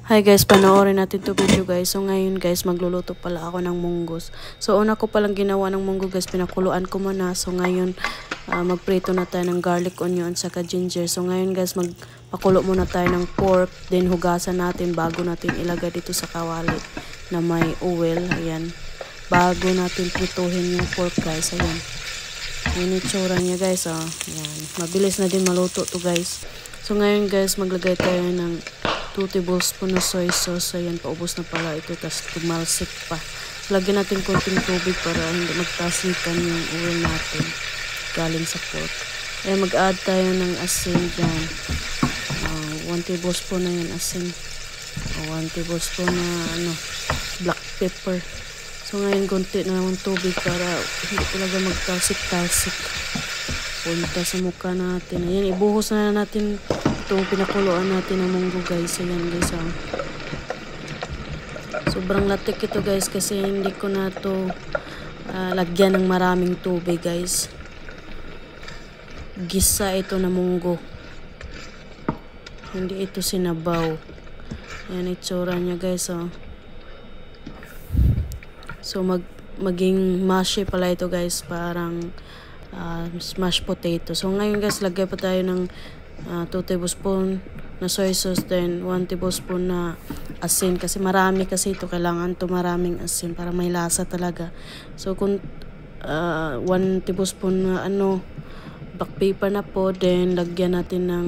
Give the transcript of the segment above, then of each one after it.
Hi guys, panoorin natin to video guys. So ngayon guys, magluluto pala ako ng munggos. So una ko palang ginawa ng munggo guys, pinakuluan ko muna. So ngayon, magprito na tayo ng garlic, onion, saka ginger. So ngayon guys, magpakulo muna tayo ng pork. Then hugasan natin bago natin ilagay dito sa kawali na may oil. Ayan. Bago natin prituhin yung pork guys. Ayan. Yan yung tsura niya guys. Ayan. Mabilis na din maluto to guys. So ngayon guys, maglagay tayo ng 2 tablespoon na soy sauce. Ayan, paubos na pala ito. Tapos tumalsik pa. So, lagyan natin konting tubig para hindi magtasikan yung oil natin galing sa pork. Ayan, mag-add tayo ng asin dyan. 1 tablespoon na yan asin. 1 tablespoon na black pepper. So ngayon, konti na ng tubig para hindi talaga magtasik-tasik. Punta sa mukha natin. Ayan, ibuhos na natin itong pinakuluan natin ng munggo guys. Ayan guys. Sobrang latik ito guys kasi hindi ko na ito lagyan ng maraming tubig guys. Gisa ito na munggo. Hindi ito sinabaw. Ayan itsura niya guys. So maging mashy pala ito guys. Parang mashed potato. So ngayon guys, lagay pa tayo ng 2 tablespoon na soy sauce, then 1 tablespoon na asin kasi marami kasi ito, kailangan to maraming asin para may lasa talaga. So kung 1 tablespoon na black pepper na po, then lagyan natin ng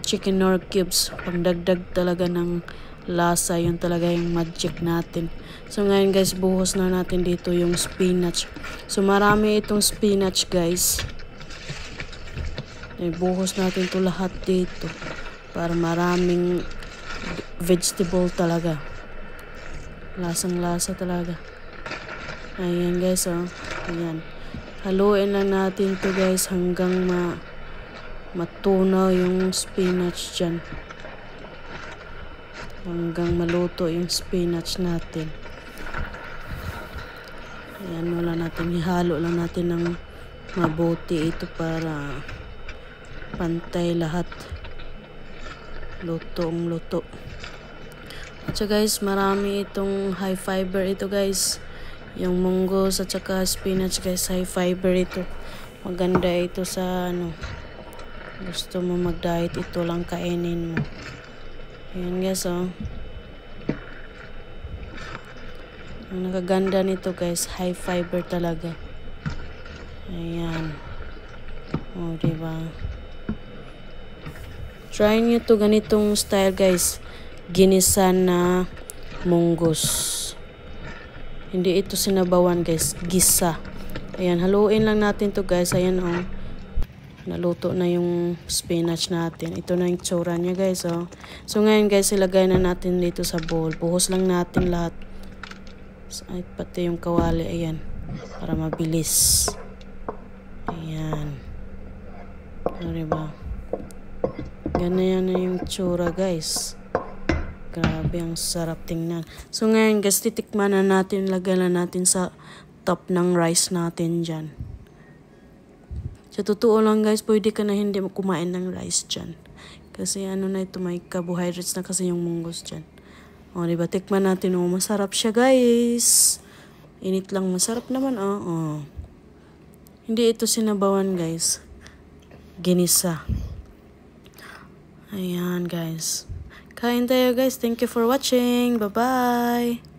chicken nor cubes, pangdagdag talaga ng lasa, yun talaga yung magic natin. So ngayon guys, buhos na natin dito yung spinach. So marami itong spinach guys. Buhos natin to lahat dito para maraming vegetable talaga, lasang lasa talaga. Ayan guys. Ayan, haluin lang natin to guys hanggang matunaw yung spinach dyan, hanggang maluto yung spinach natin. Ayan, wala natin, ihalo lang natin ng mabuti ito para pantay lahat, lutong luto. At saka guys, marami itong high fiber ito guys, yung munggos at saka spinach guys, high fiber ito. Maganda ito sa gusto mo mag diet, ito lang kainin mo. Ayan guys. Ang nakaganda nito guys, high fiber talaga. Ayan, diba? Try nyo to ganitong style guys, ginisa na munggos. Hindi ito sinabawan guys, gisa. Ayan, haluin lang natin to guys. Ayan naluto na yung spinach natin. Ito na yung tsura niya guys. So ngayon guys, ilagay na natin dito sa bowl. Buhos lang natin lahat. Ay, pati yung kawali. Ayan, para mabilis. Ayan, diba? Ganyan na yung tsura guys. Grabe, ang sarap tingnan. So ngayon guys, titikman na natin, lagyan na natin sa top ng rice natin dyan. Sa totoo lang guys, pwede ka na hindi kumain ng rice dyan. Kasi na ito, may carbohydrates na kasi yung munggos dyan. Diba, tikman natin. Masarap siya guys. Init lang, masarap naman. Hindi ito sinabawan guys, ginisa. Ayan guys, kain tayo guys. Thank you for watching. Bye bye.